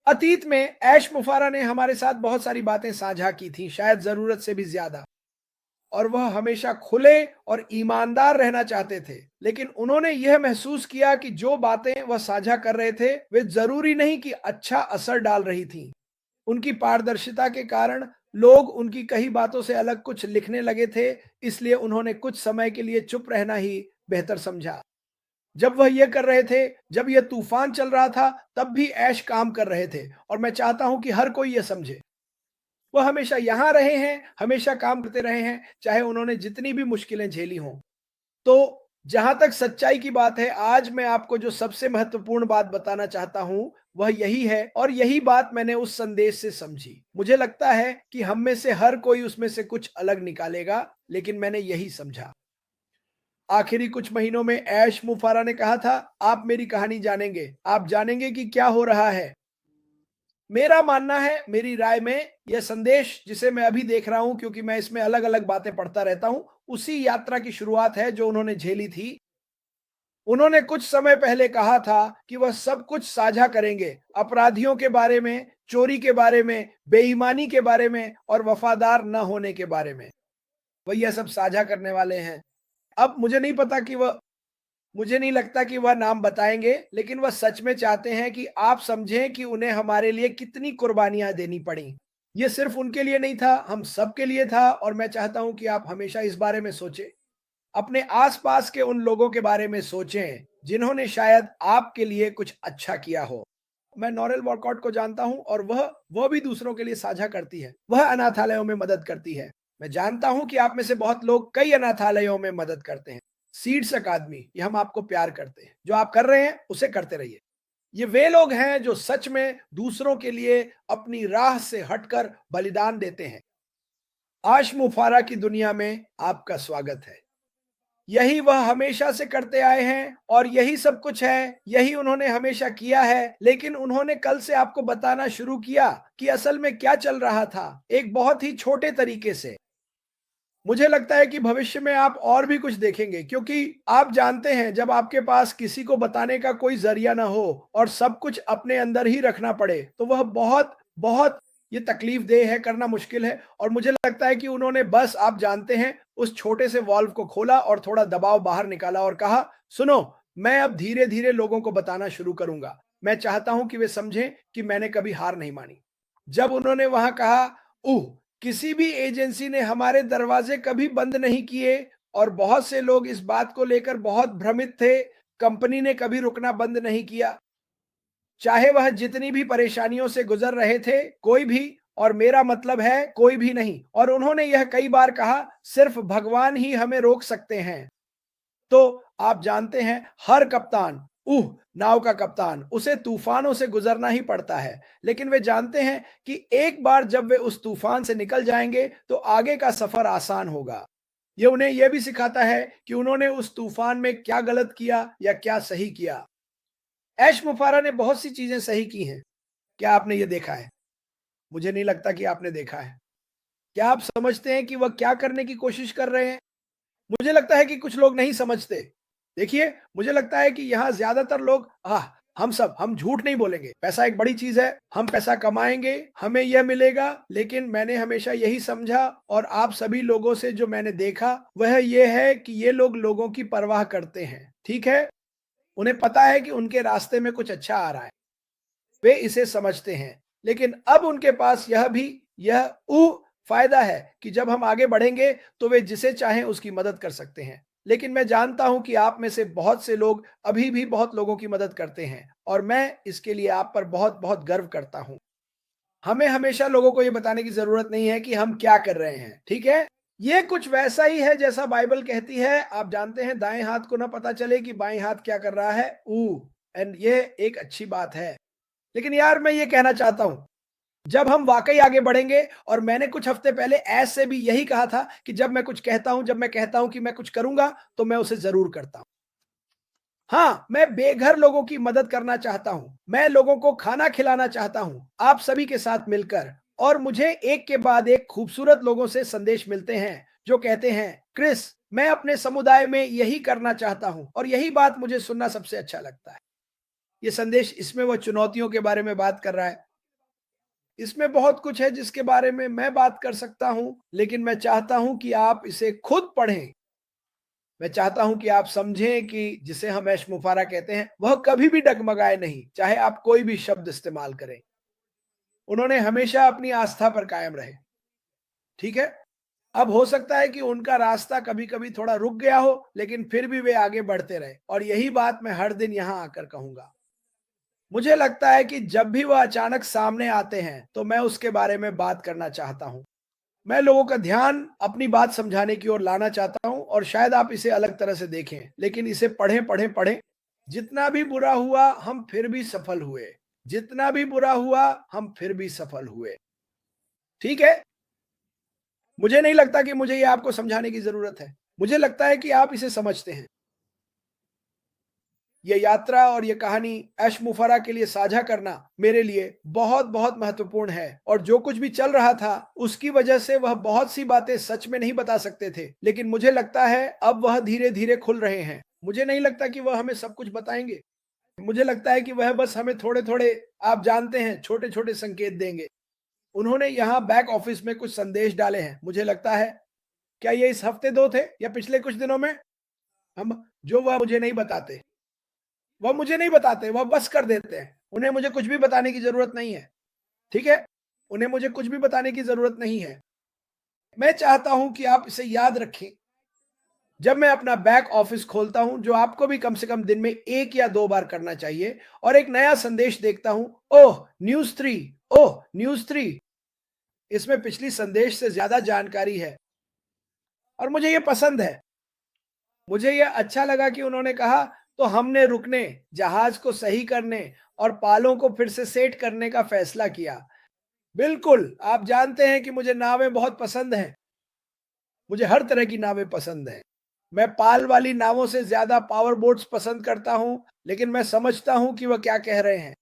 अतीत में ऐश मुफारा ने हमारे साथ बहुत सारी बातें साझा की थी, शायद ज़रूरत से भी ज़्यादा। और वह हमेशा खुले और ईमानदार रहना चाहते थे। लेकिन उन्होंने यह महसूस किया कि जो बातें वह साझा कर रहे थे, वे ज़रूरी नहीं कि अच्छा असर डाल रही थीं। उनकी पारदर्शिता के कारण लोग उनकी कही बातों से अलग कुछ लिखने लगे थे, इसलिए उन्होंने कुछ समय के लिए चुप रहना ही बेहतर समझा। जब वह ये कर रहे थे, जब यह तूफान चल रहा था, तब भी ऐश काम कर रहे थे और मैं चाहता हूं कि हर कोई यह समझे। वह हमेशा यहाँ रहे हैं, हमेशा काम करते रहे हैं, चाहे उन्होंने जितनी भी मुश्किलें झेली हों। तो जहाँ तक सच्चाई की बात है, आज मैं आपको जो सबसे महत्वपूर्ण बात बताना चाहता हूँ, वह यही है और यही बात मैंने उस संदेश से समझी। मुझे लगता है कि हम में से हर कोई उसमें से कुछ अलग निकालेगा, लेकिन मैंने यही समझा। आखिरी कुछ महीनों में ऐश मुफारा ने कहा था, "आप मेरी कहानी जानेंगे, आप जानेंगे कि क्या हो रहा है।" मेरा मानना है, मेरी राय में यह संदेश जिसे मैं अभी देख रहा हूं, क्योंकि मैं इसमें अलग-अलग बातें पढ़ता रहता हूं, उसी यात्रा की शुरुआत है जो उन्होंने झेली थी। उन्होंने कुछ समय पहले कहा था कि वह सब कुछ साझा करेंगे, अपराधियों के बारे में, चोरी के बारे में, बेईमानी के बारे में और वफादार न होने के बारे में। वह यह सब साझा करने वाले हैं। अब मुझे नहीं लगता कि वह नाम बताएंगे, लेकिन वह सच में चाहते हैं कि आप समझें कि उन्हें हमारे लिए कितनी कुर्बानियां देनी पड़ी। ये सिर्फ उनके लिए नहीं था, हम सबके लिए था और मैं चाहता हूं कि आप हमेशा इस बारे में सोचें। अपने आसपास के उन लोगों के बारे में सोचें, जिन्होंने शायद आपके लिए कुछ अच्छा किया हो। मैं नॉरेल वॉलकॉट को जानता हूं और वह भी दूसरों के लिए साझा करती है। वह अनाथालयों में मदद करती है। मैं जानता हूं कि आप में से बहुत लोग कई अनाथालयों में मदद करते हैं। सीड्स अकादमी, ये हम आपको प्यार करते हैं। जो आप कर रहे हैं, उसे करते रहिए। ये वे लोग हैं जो सच में दूसरों के लिए अपनी राह से हटकर बलिदान देते हैं। आश मुफारा की दुनिया में आपका स्वागत है। यही वह हमेशा से करते आए हैं और यही सब कुछ है, यही उन्होंने हमेशा किया है, लेकिन उन्होंने कल से आपको बताना शुरू किया कि असल में क्या चल रहा था, एक बहुत ही छोटे तरीके से। मुझे लगता है कि भविष्य में आप और भी कुछ देखेंगे, क्योंकि आप जानते हैं, जब आपके पास किसी को बताने का कोई ज़रिया ना हो और सब कुछ अपने अंदर ही रखना पड़े, तो वह बहुत, बहुत ये तकलीफ़देह है, करना मुश्किल है और मुझे लगता है कि उन्होंने बस, आप जानते हैं, उस छोटे से वाल्व को खोला और थोड़ा दबाव बाहर निकाला और कहा, "सुनो, मैं अब धीरे-धीरे लोगों को बताना शुरू करूँगा। मैं चाहता हूँ कि वे समझें कि मैंने कभी हार नहीं मानी।" जब उन्होंने वहाँ कहा, "उह! किसी भी एजेंसी ने हमारे दरवाजे कभी बंद नहीं किए और बहुत से लोग इस बात को लेकर बहुत भ्रमित थे, कंपनी ने कभी रुकना बंद नहीं किया, चाहे वह जितनी भी परेशानियों से गुजर रहे थे, कोई भी, और मेरा मतलब है कोई भी नहीं, और उन्होंने यह कई बार कहा, सिर्फ भगवान ही हमें रोक सकते हैं।" तो आप जानते हैं, हर कप्तान, नाव का कप्तान, उसे तूफानों से गुजरना ही पड़ता है, लेकिन वे जानते हैं कि एक बार जब वे उस तूफान से निकल जाएंगे, तो आगे का सफर आसान होगा। ये उन्हें यह भी सिखाता है कि उन्होंने उस तूफान में क्या गलत किया या क्या सही किया। ऐश मुफारा ने बहुत सी चीजें सही की हैं। क्या आपने ये देखा है? मुझे नहीं लगता कि आपने देखा है। क्या आप समझते हैं कि वह क्या करने की कोशिश कर रहे हैं? मुझे लगता है कि कुछ लोग नहीं समझते। देखिए, मुझे लगता है कि यहाँ ज़्यादातर लोग, हम झूठ नहीं बोलेंगे, पैसा एक बड़ी चीज़ है, हम पैसा कमाएँगे, हमें यह मिलेगा, लेकिन मैंने हमेशा यही समझा और आप सभी लोगों से जो मैंने देखा, वह ये है कि ये लोग लोगों की परवाह करते हैं, ठीक है? उन्हें पता है कि उनके रास्ते में कुछ अच्छा आ रहा है, वे इसे समझते हैं। लेकिन अब उनके पास यह फ़ायदा है कि जब हम आगे बढ़ेंगे, तो वे जिसे चाहें उसकी मदद कर सकते हैं। लेकिन मैं जानता हूं कि आप में से बहुत से लोग अभी भी बहुत लोगों की मदद करते हैं और मैं इसके लिए आप पर बहुत-बहुत गर्व करता हूं। हमें हमेशा लोगों को ये बताने की ज़रूरत नहीं है कि हम क्या कर रहे हैं, ठीक है? ये कुछ वैसा ही है जैसा बाइबल कहती है, आप जानते हैं, दाएँ हाथ को ना पता चले कि बाएँ हाथ क्या कर रहा है, एंड ये एक अच्छी बात है। लेकिन यार, मैं ये कहना चाहता हूँ, जब हम वाक़ई आगे बढ़ेंगे, और मैंने कुछ हफ्ते पहले ऐसे भी यही कहा था कि जब मैं कहता हूँ कि मैं कुछ करूँगा, तो मैं उसे ज़रूर करता हूँ। हाँ, मैं बेघर लोगों की मदद करना चाहता हूँ। मैं लोगों को खाना खिलाना चाहता हूँ, आप सभी के साथ मिलकर, और मुझे एक के बाद एक खूबसूरत लोगों से संदेश मिलते हैं, जो कहते हैं, "क्रिस, मैं अपने समुदाय में यही करना चाहता हूँ", और यही बात मुझे सुनना सबसे अच्छा लगता है। ये संदेश, इसमें वह चुनौतियों के बारे में बात कर रहा है। इसमें बहुत कुछ है जिसके बारे में मैं बात कर सकता हूं, लेकिन मैं चाहता हूं कि आप इसे खुद पढ़ें। मैं चाहता हूं कि आप समझें कि जिसे हम ऐश मुफारा कहते हैं, वह कभी भी डगमगाए नहीं, चाहे आप कोई भी शब्द इस्तेमाल करें। उन्होंने हमेशा अपनी आस्था पर कायम रहे। ठीक है? अब हो सकता है कि उनका रास्ता कभी-कभी थोड़ा रुक गया हो, लेकिन फिर भी वे आगे बढ़ते रहे और यही बात मैं हर दिन यहाँ आकर कहूँगा। मुझे लगता है कि जब भी वह अचानक सामने आते हैं, तो मैं उसके बारे में बात करना चाहता हूँ। मैं लोगों का ध्यान अपनी बात समझाने की ओर लाना चाहता हूँ और शायद आप इसे अलग तरह से देखें, लेकिन इसे पढ़ें, पढ़ें, पढ़ें। जितना भी बुरा हुआ, हम फिर भी सफल हुए। जितना भी बुरा हुआ, हम फिर भी सफल हुए। ठीक है? मुझे नहीं लगता कि मुझे ये आपको समझाने की ज़रूरत है। मुझे लगता है कि आप इसे समझते हैं। ये यात्रा और ये कहानी ऐश मुफर्रा के लिए साझा करना मेरे लिए बहुत-बहुत महत्वपूर्ण है और जो कुछ भी चल रहा था, उसकी वजह से वह बहुत सी बातें सच में नहीं बता सकते थे। लेकिन मुझे लगता है अब वह धीरे-धीरे खुल रहे हैं। मुझे नहीं लगता कि वह हमें सब कुछ बताएँगे। मुझे लगता है कि वह बस हमें थोड़े-थोड़े, आप जानते हैं, छोटे-छोटे संकेत देंगे। उन्होंने यहाँ बैक ऑफिस में कुछ संदेश डाले हैं। मुझे लगता है, क्या ये इस हफ्ते 2 थे या पिछले कुछ दिनों में? हम जो वह मुझे नहीं बताते। वह मुझे नहीं बताते, वह बस कर देते हैं। उन्हें मुझे कुछ भी बताने की ज़रूरत नहीं है, ठीक है? उन्हें मुझे कुछ भी बताने की ज़रूरत नहीं है। मैं चाहता हूँ कि आप इसे याद रखें। जब मैं अपना बैक ऑफिस खोलता हूँ, जो आपको भी कम से कम दिन में 1 या 2 बार करना चाहिए, और एक नया संदेश देखता हूँ, ओह! न्यूज़ 3, ओह! न्यूज़ 3, इसमें पिछली संदेश से ज़्यादा जानकारी है और मुझे ये पसंद है। मुझे ये अच्छा लगा कि उन्होंने कहा, तो हमने रुकने, जहाज को सही करने और पालों को फिर से सेट करने का फैसला किया। बिल्कुल, आप जानते हैं कि मुझे नावें बहुत पसंद हैं। मुझे हर तरह की नावें पसंद हैं। मैं पाल वाली नावों से ज़्यादा पावर बोट्स पसंद करता हूँ, लेकिन मैं समझता हूँ कि वह क्या कह रहे हैं।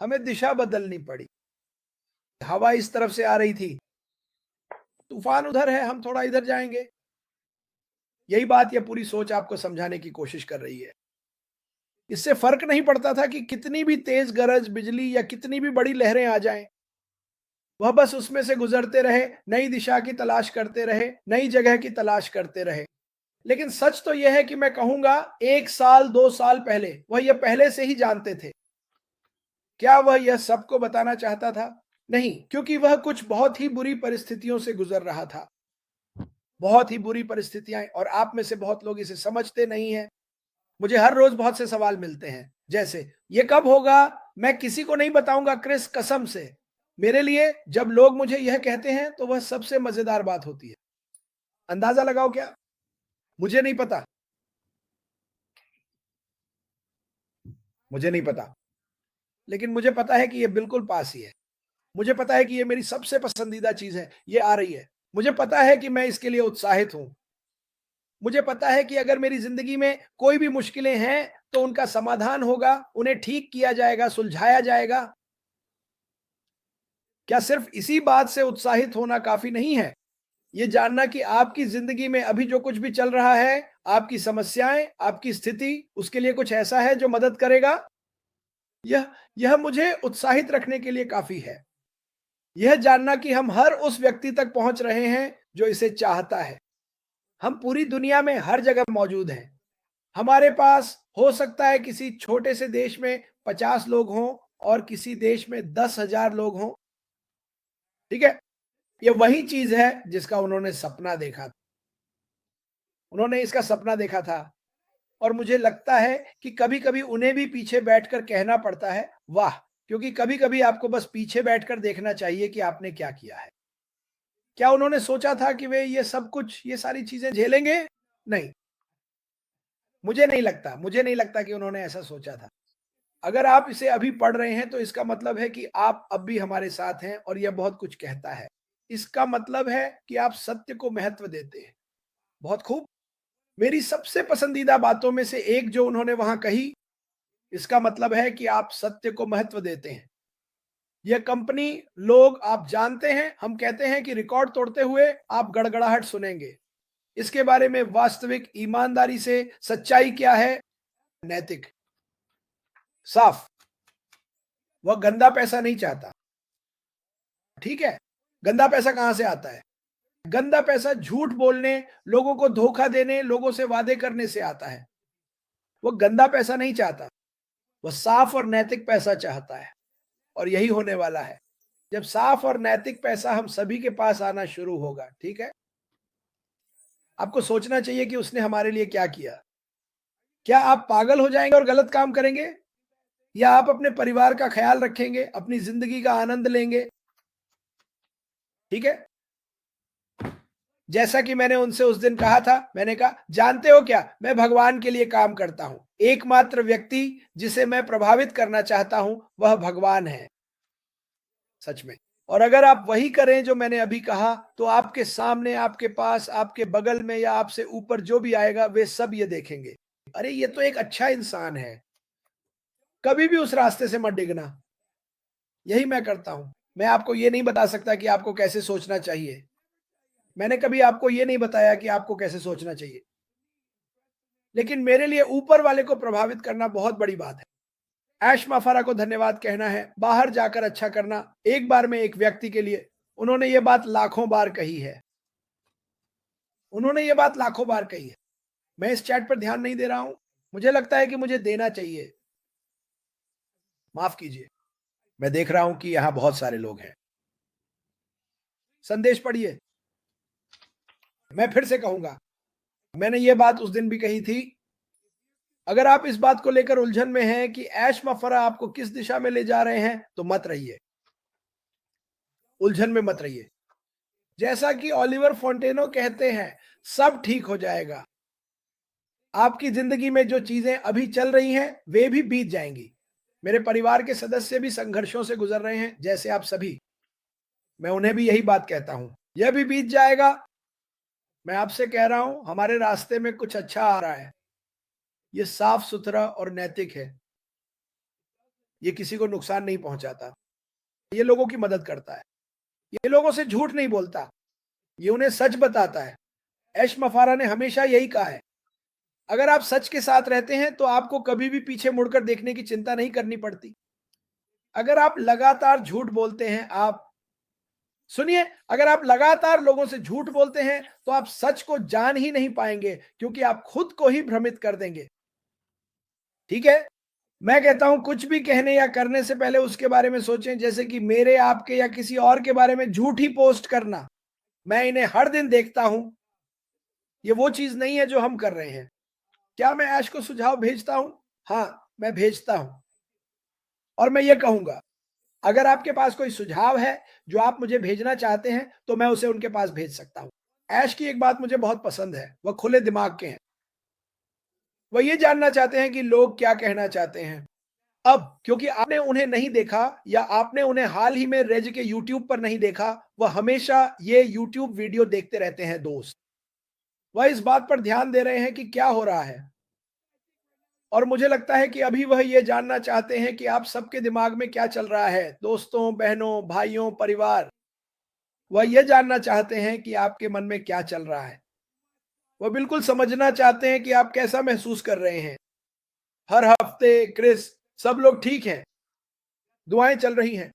हमें दिशा बदलनी पड़ी। हवा इस तरफ से आ रही थी, तूफान उधर है, हम थोड़ा इधर जाएँगे। यही बात या पूरी सोच आपको समझाने की कोशिश कर रही है। इससे फ़र्क नहीं पड़ता था कि कितनी भी तेज़ गरज, बिजली या कितनी भी बड़ी लहरें आ जाएँ। वह बस उसमें से गुजरते रहे, नई दिशा की तलाश करते रहे, नई जगह की तलाश करते रहे। लेकिन सच तो यह है कि मैं कहूँगा 1 साल, 2 साल पहले, वह यह पहले से ही जानते थे। क्या वह यह सबको बताना चाहता था? नहीं, क्योंकि वह कुछ बहुत ही बुरी परिस्थितियों से गुज़र रहा था। बहुत ही बुरी परिस्थितियाँ, और आप में से बहुत लोग इसे समझते नहीं हैं। मुझे हर रोज़ बहुत से सवाल मिलते हैं, जैसे, "ये कब होगा? मैं किसी को नहीं बताऊँगा क्रिस, कसम से।" मेरे लिए जब लोग मुझे यह कहते हैं, तो वह सबसे मज़ेदार बात होती है। अंदाज़ा लगाओ क्या? मुझे नहीं पता, मुझे नहीं पता। लेकिन मुझे पता है कि ये बिल्कुल पास ही है। मुझे पता है कि ये मेरी सबसे पसंदीदा चीज़ है, ये आ रही है। मुझे पता है कि मैं इसके लिए उत्साहित हूँ। मुझे पता है कि अगर मेरी ज़िंदगी में कोई भी मुश्किलें हैं, तो उनका समाधान होगा, उन्हें ठीक किया जाएगा, सुलझाया जाएगा। क्या सिर्फ़ इसी बात से उत्साहित होना काफ़ी नहीं है? ये जानना कि आपकी ज़िंदगी में अभी जो कुछ भी चल रहा है, आपकी समस्याएँ, आपकी स्थिति, उसके लिए कुछ ऐसा है जो मदद करेगा? यह यह मुझे उत्साहित रखने के लिए काफ़ी है। यह जानना कि हम हर उस व्यक्ति तक पहुँच रहे हैं, जो इसे चाहता है। हम पूरी दुनिया में हर जगह मौजूद हैं। हमारे पास हो सकता है किसी छोटे से देश में 50 लोग हों और किसी देश में 10,000 लोग हों, ठीक है? ये वही चीज़ है जिसका उन्होंने सपना देखा। उन्होंने इसका सपना देखा था और मुझे लगता है कि कभी-कभी उन्हें भी पीछे बैठकर कहना पड़ता है, वाह! क्योंकि कभी-कभी आपको बस पीछे बैठकर देखना चाहिए कि आपने क्या किया है। क्या उन्होंने सोचा था कि वे ये सब कुछ, ये सारी चीज़ें झेलेंगे? नहीं, मुझे नहीं लगता कि उन्होंने ऐसा सोचा था। अगर आप इसे अभी पढ़ रहे हैं, तो इसका मतलब है कि आप अब भी हमारे साथ हैं और यह बहुत कुछ कहता है। इसका मतलब है कि आप सत्य को महत्व देते हैं। बहुत खूब। मेरी सबसे पसंदीदा बातों में से एक जो उन्होंने वहाँ कही, इसका मतलब है कि आप सत्य को महत्व देते हैं। यह कंपनी, लोग, आप जानते हैं, हम कहते हैं कि रिकॉर्ड तोड़ते हुए आप गड़गड़ाहट सुनेंगे। इसके बारे में वास्तविक ईमानदारी से सच्चाई क्या है? नैतिक, साफ। वह गंदा पैसा नहीं चाहता। ठीक है, गंदा पैसा कहां से आता है? गंदा पैसा झूठ बोलने, लोगों को धोखा देने, लोगों से वादे करने से आता है। वो गंदा पैसा नहीं चाहता, वो साफ और नैतिक पैसा चाहता है। और यही होने वाला है। जब साफ और नैतिक पैसा हम सभी के पास आना शुरू होगा, ठीक है? आपको सोचना चाहिए कि उसने हमारे लिए क्या किया। क्या आप पागल हो जाएंगे और गलत काम करेंगे, या आप अपने परिवार का ख्याल रखेंगे, अपनी जिंदगी का आनंद लेंगे? ठीक है, जैसा कि मैंने उनसे उस दिन कहा था, मैंने कहा, जानते हो क्या, मैं भगवान के लिए काम करता हूं। एकमात्र व्यक्ति जिसे मैं प्रभावित करना चाहता हूं वह भगवान है, सच में। और अगर आप वही करें जो मैंने अभी कहा, तो आपके सामने, आपके पास, आपके बगल में या आपसे ऊपर जो भी आएगा, वे सब ये देखेंगे, अरे ये तो एक अच्छा इंसान है। कभी भी उस रास्ते से मत डिगना। यही मैं करता हूं। मैं आपको ये नहीं बता सकता कि आपको कैसे सोचना चाहिए। मैंने कभी आपको ये नहीं बताया कि आपको कैसे सोचना चाहिए। लेकिन मेरे लिए ऊपर वाले को प्रभावित करना बहुत बड़ी बात है। ऐश माफारा को धन्यवाद कहना है, बाहर जाकर अच्छा करना, एक बार में एक व्यक्ति के लिए। उन्होंने ये बात लाखों बार कही है। उन्होंने ये बात लाखों बार कही है। मैं इस चैट पर ध्यान नहीं दे रहा हूं। मुझे लगता है कि मुझे देना चाहिए। माफ कीजिए। मैं देख रहा हूं कि यहां बहुत सारे लोग हैं। संदेश पढ़िए। मैं फिर से कहूंगा, मैंने ये बात उस दिन भी कही थी। अगर आप इस बात को लेकर उलझन में हैं कि ऐश मफरा आपको किस दिशा में ले जा रहे हैं, तो मत रहिए, उलझन में मत रहिए। जैसा कि ओलिवर फोंटेनो कहते हैं, सब ठीक हो जाएगा। आपकी जिंदगी में जो चीजें अभी चल रही हैं, वे भी बीत जाएंगी। मेरे परिवार के सदस्य भी संघर्षों से गुजर रहे हैं, जैसे आप सभी। मैं उन्हें भी यही बात कहता हूं, यह भी बीत जाएगा। मैं आपसे कह रहा हूं, हमारे रास्ते में कुछ अच्छा आ रहा है। ये साफ सुथरा और नैतिक है। ये किसी को नुकसान नहीं पहुंचाता। ये लोगों की मदद करता है। ये लोगों से झूठ नहीं बोलता, ये उन्हें सच बताता है। ऐश मफारा ने हमेशा यही कहा है, अगर आप सच के साथ रहते हैं तो आपको कभी भी पीछे मुड़कर देखने की चिंता नहीं करनी पड़ती। अगर आप लगातार झूठ बोलते हैं, आप सुनिए, अगर आप लगातार लोगों से झूठ बोलते हैं, तो आप सच को जान ही नहीं पाएंगे, क्योंकि आप खुद को ही भ्रमित कर देंगे। ठीक है, मैं कहता हूं, कुछ भी कहने या करने से पहले उसके बारे में सोचें, जैसे कि मेरे, आपके या किसी और के बारे में झूठ ही पोस्ट करना। मैं इन्हें हर दिन देखता हूं। ये वो चीज नहीं है जो हम कर रहे हैं। क्या मैं ऐश को सुझाव भेजता हूं? हाँ, मैं भेजता हूं। और मैं ये कहूंगा, अगर आपके पास कोई सुझाव है जो आप मुझे भेजना चाहते हैं, तो मैं उसे उनके पास भेज सकता हूं। ऐश की एक बात मुझे बहुत पसंद है, वह खुले दिमाग के हैं। वह ये जानना चाहते हैं कि लोग क्या कहना चाहते हैं। अब क्योंकि आपने उन्हें नहीं देखा, या आपने उन्हें हाल ही में रेज के यूट्यूब पर नहीं देखा, वह हमेशा ये यूट्यूब वीडियो देखते रहते हैं दोस्त। वह इस बात पर ध्यान दे रहे हैं कि क्या हो रहा है। और मुझे लगता है कि अभी वह ये जानना चाहते हैं कि आप सबके दिमाग में क्या चल रहा है, दोस्तों, बहनों, भाइयों, परिवार। वह ये जानना चाहते हैं कि आपके मन में क्या चल रहा है। वह बिल्कुल समझना चाहते हैं कि आप कैसा महसूस कर रहे हैं। हर हफ्ते क्रिस, सब लोग ठीक हैं, दुआएं चल रही हैं।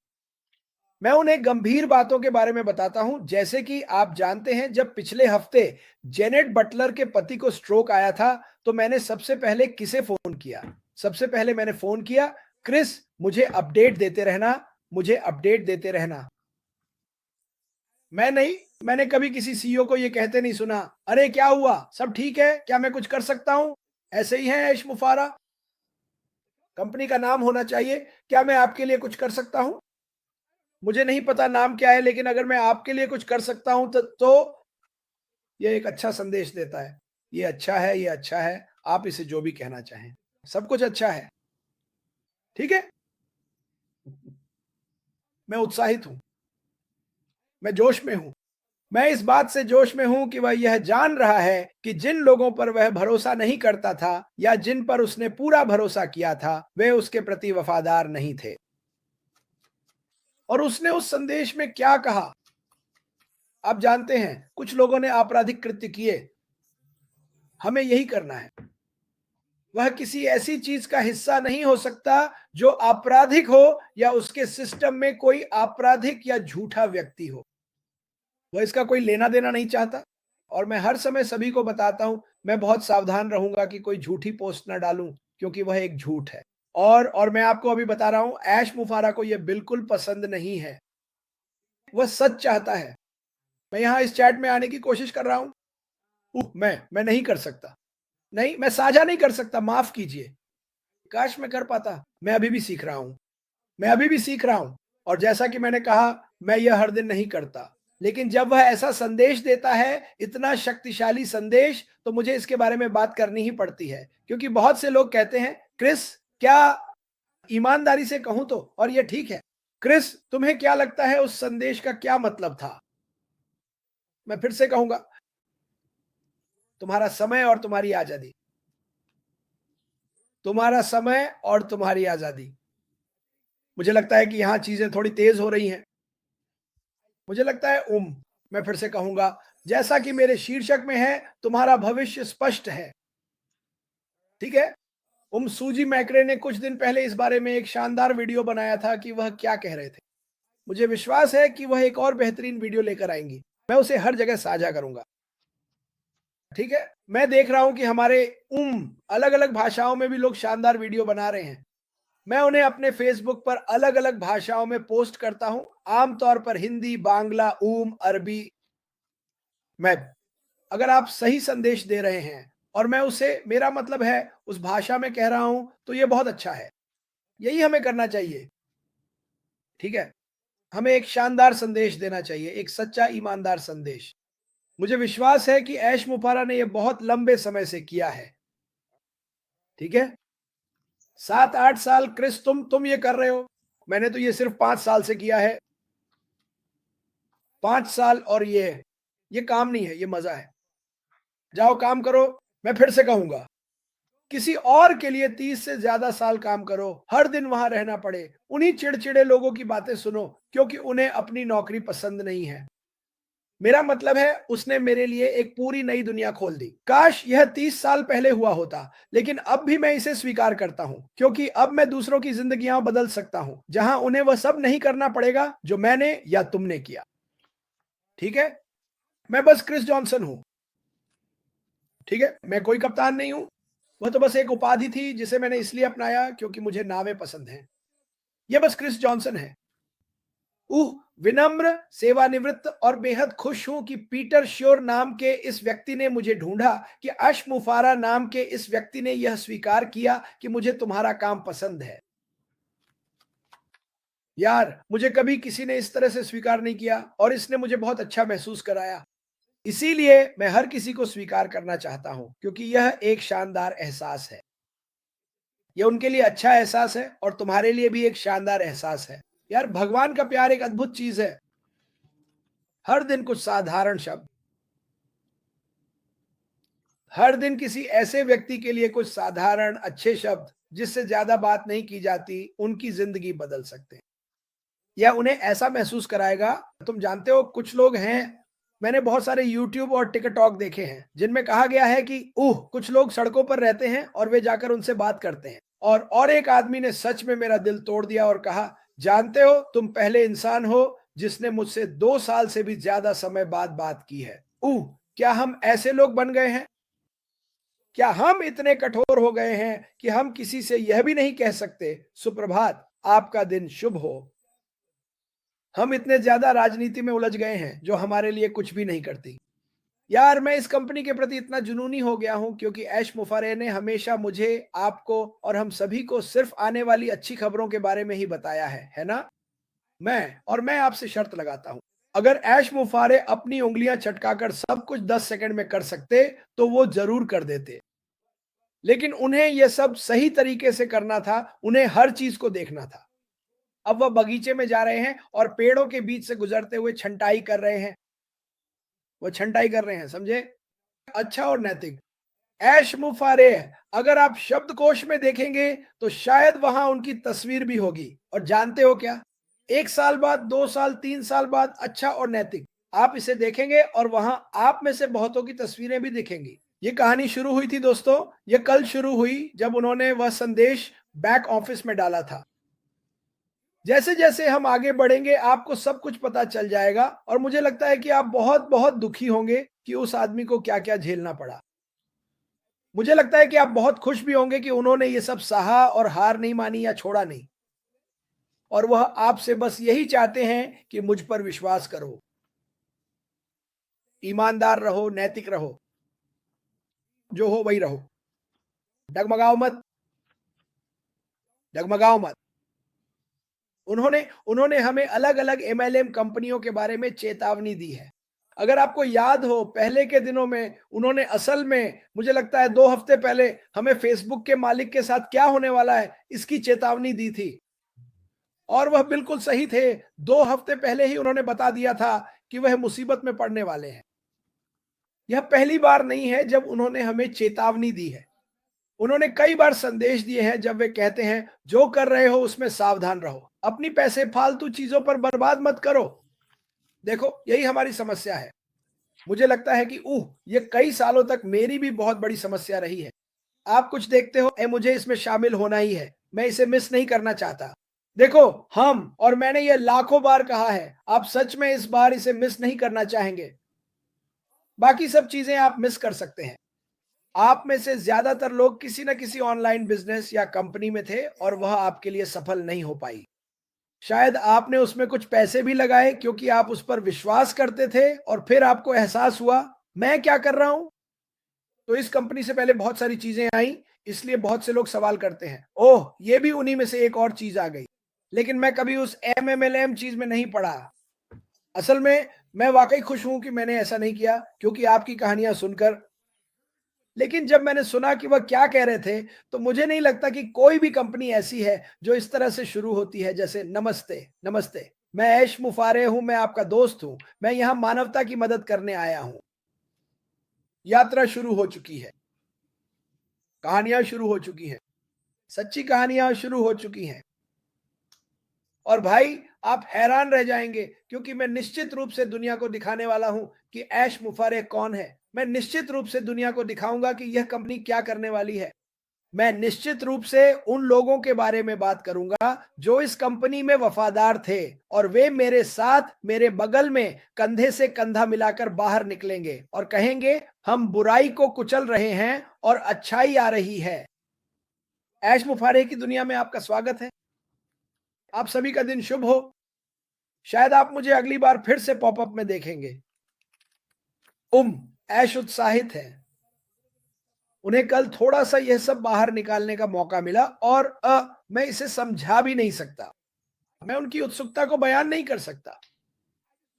मैं उन्हें गंभीर बातों के बारे में बताता हूं, जैसे कि आप जानते हैं, जब पिछले हफ्ते जेनेट बटलर के पति को स्ट्रोक आया था, तो मैंने सबसे पहले किसे फोन किया? सबसे पहले मैंने फोन किया, क्रिस, मुझे अपडेट देते रहना, मुझे अपडेट देते रहना। मैं नहीं, मैंने कभी किसी सीईओ को यह कहते नहीं सुना, अरे क्या हुआ, सब ठीक है, क्या मैं कुछ कर सकता हूं? ऐसे ही है ऐश मुफारा। कंपनी का नाम होना चाहिए, क्या मैं आपके लिए कुछ कर सकता हूं? मुझे नहीं पता नाम क्या है, लेकिन अगर मैं आपके लिए कुछ कर सकता हूं, तो ये एक अच्छा संदेश देता है। ये अच्छा है, ये अच्छा है, आप इसे जो भी कहना चाहें। सब कुछ अच्छा है। ठीक है? मैं उत्साहित हूं। मैं जोश में हूं। मैं इस बात से जोश में हूं कि वह यह जान रहा है कि जिन लोगों पर वह भरोसा नहीं करता था, या जिन पर उसने पूरा भरोसा किया था, वे उसके प्रति वफादार नहीं थे। और उसने उस संदेश में क्या कहा? आप जानते हैं, कुछ लोगों ने आपराधिक कृत्य किए। हमें यही करना है। वह किसी ऐसी चीज का हिस्सा नहीं हो सकता जो आपराधिक हो या उसके सिस्टम में कोई आपराधिक या झूठा व्यक्ति हो। वह इसका कोई लेना देना नहीं चाहता। और मैं हर समय सभी को बताता हूं, मैं बहुत सावधान रहूंगा कि कोई झूठी पोस्ट ना डालूं, क्योंकि वह एक झूठ है। और मैं आपको अभी बता रहा हूं, ऐश मुफारा को यह बिल्कुल पसंद नहीं है। वह सच चाहता है। मैं यहाँ इस चैट में आने की कोशिश कर रहा हूँ। मैं नहीं कर सकता। नहीं, मैं साझा नहीं कर सकता, माफ कीजिए। काश मैं कर पाता। मैं अभी भी सीख रहा हूँ। मैं अभी भी सीख रहा हूँ। और जैसा कि मैंने कहा, मैं यह हर दिन नहीं करता। लेकिन जब वह ऐसा संदेश देता है, इतना शक्तिशाली संदेश, तो मुझे इसके बारे में बात करनी ही पड़ती है। क्योंकि बहुत से लोग कहते हैं, क्रिस, क्या ईमानदारी से कहूं तो, और यह ठीक है, क्रिस, तुम्हें क्या लगता है उस संदेश का क्या मतलब था? मैं फिर से कहूंगा, तुम्हारा समय और तुम्हारी आजादी। तुम्हारा समय और तुम्हारी आजादी। मुझे लगता है कि यहाँ चीजें थोड़ी तेज हो रही हैं। मुझे लगता है मैं फिर से कहूंगा, जैसा कि मेरे शीर्षक में है, तुम्हारा भविष्य स्पष्ट है। ठीक है। सूजी मैक्रे ने कुछ दिन पहले इस बारे में एक शानदार वीडियो बनाया था कि वह क्या कह रहे थे। मुझे विश्वास है कि वह एक और बेहतरीन वीडियो लेकर आएंगी। मैं उसे हर जगह साझा करूंगा। ठीक है। मैं देख रहा हूं कि हमारे अलग अलग भाषाओं में भी लोग शानदार वीडियो बना रहे हैं। मैं उन्हें अपने फेसबुक पर अलग अलग भाषाओं में पोस्ट करता हूं, आमतौर पर हिंदी, बांग्ला, अरबी। मैं अगर आप सही संदेश दे रहे हैं और मैं उसे, मेरा मतलब है, उस भाषा में कह रहा हूं, तो ये बहुत अच्छा है। यही हमें करना चाहिए। ठीक है। हमें एक शानदार संदेश देना चाहिए, एक सच्चा ईमानदार संदेश। मुझे विश्वास है कि ऐश मुफारा ने यह बहुत लंबे समय से किया है। ठीक है। 7-8 साल, क्रिस, तुम ये कर रहे हो। मैंने तो ये सिर्फ 5 साल से किया है। 5 साल, और ये काम नहीं है, ये मजा है। जाओ काम करो। मैं फिर से कहूंगा, किसी और के लिए 30 से ज्यादा साल काम करो, हर दिन वहां रहना पड़े, उन्हीं चिड़चिड़े लोगों की बातें सुनो, क्योंकि उन्हें अपनी नौकरी पसंद नहीं है। मेरा मतलब है, उसने मेरे लिए एक पूरी नई दुनिया खोल दी। काश यह 30 साल पहले हुआ होता, लेकिन अब भी मैं इसे स्वीकार करता हूं, क्योंकि अब मैं दूसरों की जिंदगियां बदल सकता हूं, जहां उन्हें वह सब नहीं करना पड़ेगा जो मैंने या तुमने किया। ठीक है। मैं बस क्रिस जॉनसन हूं। ठीक है। मैं कोई कप्तान नहीं हूं। वह तो बस एक उपाधि थी जिसे मैंने इसलिए अपनाया क्योंकि मुझे नावें पसंद हैं। यह बस क्रिस जॉनसन है। विनम्र, सेवानिवृत्त और बेहद खुश हूं कि पीटर श्योर नाम के इस व्यक्ति ने मुझे ढूंढा, कि अशमुफारा नाम के इस व्यक्ति ने यह स्वीकार किया कि मुझे तुम्हारा काम पसंद है। यार, मुझे कभी किसी ने इस तरह से स्वीकार नहीं किया, और इसने मुझे बहुत अच्छा महसूस कराया। इसीलिए मैं हर किसी को स्वीकार करना चाहता हूं, क्योंकि यह एक शानदार एहसास है। यह उनके लिए अच्छा एहसास है, और तुम्हारे लिए भी एक शानदार एहसास है। यार, भगवान का प्यार एक अद्भुत चीज है। हर दिन कुछ साधारण शब्द, हर दिन किसी ऐसे व्यक्ति के लिए कुछ साधारण अच्छे शब्द, जिससे ज्यादा बात नहीं की जाती, उनकी जिंदगी बदल सकते हैं, या उन्हें ऐसा महसूस कराएगा। तुम जानते हो, कुछ लोग हैं, मैंने बहुत सारे यूट्यूब और टिकटॉक देखे हैं, जिनमें कहा गया है कि कुछ लोग सड़कों पर रहते हैं और वे जाकर उनसे बात करते हैं। और एक आदमी ने सच में मेरा दिल तोड़ दिया और कहा, जानते हो, तुम पहले इंसान हो जिसने मुझसे 2 साल से भी ज्यादा समय बाद बात की है। क्या हम ऐसे लोग बन गए हैं? क्या हम इतने कठोर हो गए हैं कि हम किसी से यह भी नहीं कह सकते, सुप्रभात, आपका दिन शुभ हो? हम इतने ज्यादा राजनीति में उलझ गए हैं जो हमारे लिए कुछ भी नहीं करती। यार, मैं इस कंपनी के प्रति इतना जुनूनी हो गया हूं, क्योंकि ऐश मुफारे ने हमेशा मुझे, आपको और हम सभी को सिर्फ आने वाली अच्छी खबरों के बारे में ही बताया है ना? मैं आपसे शर्त लगाता हूं, अगर ऐश मुफारे अपनी उंगलियां चटकाकर सब कुछ 10 सेकंड में कर सकते, तो वो जरूर कर देते। लेकिन उन्हें यह सब सही तरीके से करना था, उन्हें हर चीज को देखना था। अब वह बगीचे में जा रहे हैं और पेड़ों के बीच से गुजरते हुए छंटाई कर रहे हैं। वो छंटाई कर रहे हैं, समझे? अच्छा और नैतिक। ऐश मुफारे, अगर आप शब्दकोश में देखेंगे तो शायद वहां उनकी तस्वीर भी होगी। और जानते हो क्या? 1 साल बाद, 2 साल, 3 साल बाद, अच्छा और नैतिक, आप इसे देखेंगे और वहां आप में से बहुतों की तस्वीरें भी दिखेंगी। ये कहानी शुरू हुई थी दोस्तों, ये कल शुरू हुई जब उन्होंने वह संदेश बैक ऑफिस में डाला था। जैसे जैसे हम आगे बढ़ेंगे आपको सब कुछ पता चल जाएगा और मुझे लगता है कि आप बहुत बहुत दुखी होंगे कि उस आदमी को क्या क्या झेलना पड़ा। मुझे लगता है कि आप बहुत खुश भी होंगे कि उन्होंने ये सब सहा और हार नहीं मानी या छोड़ा नहीं। और वह आपसे बस यही चाहते हैं कि मुझ पर विश्वास करो, ईमानदार रहो, नैतिक रहो, जो हो वही रहो, डगमगाओ मत, डगमगाओ मत। उन्होंने उन्होंने हमें अलग-अलग एमएलएम कंपनियों के बारे में चेतावनी दी है। अगर आपको याद हो पहले के दिनों में उन्होंने असल में मुझे लगता है 2 हफ्ते पहले हमें फेसबुक के मालिक के साथ क्या होने वाला है इसकी चेतावनी दी थी। और वह बिल्कुल सही थे। 2 हफ्ते पहले ही उन्होंने बता दिया था कि वह मुसीबत में पड़ने वाले हैं। यह पहली बार नहीं है जब उन्होंने हमें चेतावनी दी है। उन्होंने कई बार संदेश दिए हैं जब वे कहते हैं जो कर रहे हो उसमें सावधान रहो, अपनी पैसे फालतू चीजों पर बर्बाद मत करो। देखो यही हमारी समस्या है। मुझे लगता है कि ये कई सालों तक मेरी भी बहुत बड़ी समस्या रही है। आप कुछ देखते हो मुझे इसमें शामिल होना ही है, मैं इसे मिस नहीं करना चाहता। देखो हम और मैंने ये लाखों बार कहा है, आप सच में इस बार इसे मिस नहीं करना चाहेंगे। बाकी सब चीजें आप मिस कर सकते हैं। आप में से ज्यादातर लोग किसी न किसी ऑनलाइन बिजनेस या कंपनी में थे और वह आपके लिए सफल नहीं हो पाई। शायद आपने उसमें कुछ पैसे भी लगाए क्योंकि आप उस पर विश्वास करते थे और फिर आपको एहसास हुआ मैं क्या कर रहा हूं। तो इस कंपनी से पहले बहुत सारी चीजें आई, इसलिए बहुत से लोग सवाल करते हैं ओह ये भी उन्हीं में से एक और चीज आ गई। लेकिन मैं कभी उस एमएमएलएम चीज में नहीं पड़ा। असल में मैं वाकई खुश हूं कि मैंने ऐसा नहीं किया क्योंकि आपकी कहानियां सुनकर। लेकिन जब मैंने सुना कि वह क्या कह रहे थे तो मुझे नहीं लगता कि कोई भी कंपनी ऐसी है जो इस तरह से शुरू होती है जैसे नमस्ते नमस्ते, मैं ऐश मुफारे हूं, मैं आपका दोस्त हूं, मैं यहां मानवता की मदद करने आया हूं। यात्रा शुरू हो चुकी है, कहानियां शुरू हो चुकी हैं, सच्ची कहानियां शुरू हो चुकी हैं। और भाई आप हैरान रह जाएंगे क्योंकि मैं निश्चित रूप से दुनिया को दिखाने वाला हूं कि ऐश मुफारे कौन है। मैं निश्चित रूप से दुनिया को दिखाऊंगा कि यह कंपनी क्या करने वाली है। मैं निश्चित रूप से उन लोगों के बारे में बात करूंगा जो इस कंपनी में वफादार थे और वे मेरे साथ मेरे बगल में कंधे से कंधा मिलाकर बाहर निकलेंगे और कहेंगे हम बुराई को कुचल रहे हैं और अच्छाई आ रही है। ऐश मुफारे की दुनिया में आपका स्वागत है। आप सभी का दिन शुभ हो। शायद आप मुझे अगली बार फिर से पॉपअप में देखेंगे। ऐश उत्साहित है। उन्हें कल थोड़ा सा यह सब बाहर निकालने का मौका मिला और मैं इसे समझा भी नहीं सकता। मैं उनकी उत्सुकता को बयान नहीं कर सकता।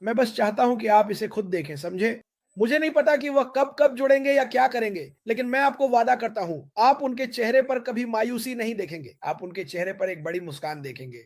मैं बस चाहता हूं कि आप इसे खुद देखें, समझे। मुझे नहीं पता कि वह कब कब जुड़ेंगे या क्या करेंगे, लेकिन मैं आपको वादा करता हूं आप उनके चेहरे पर कभी मायूसी नहीं देखेंगे, आप उनके चेहरे पर एक बड़ी मुस्कान देखेंगे।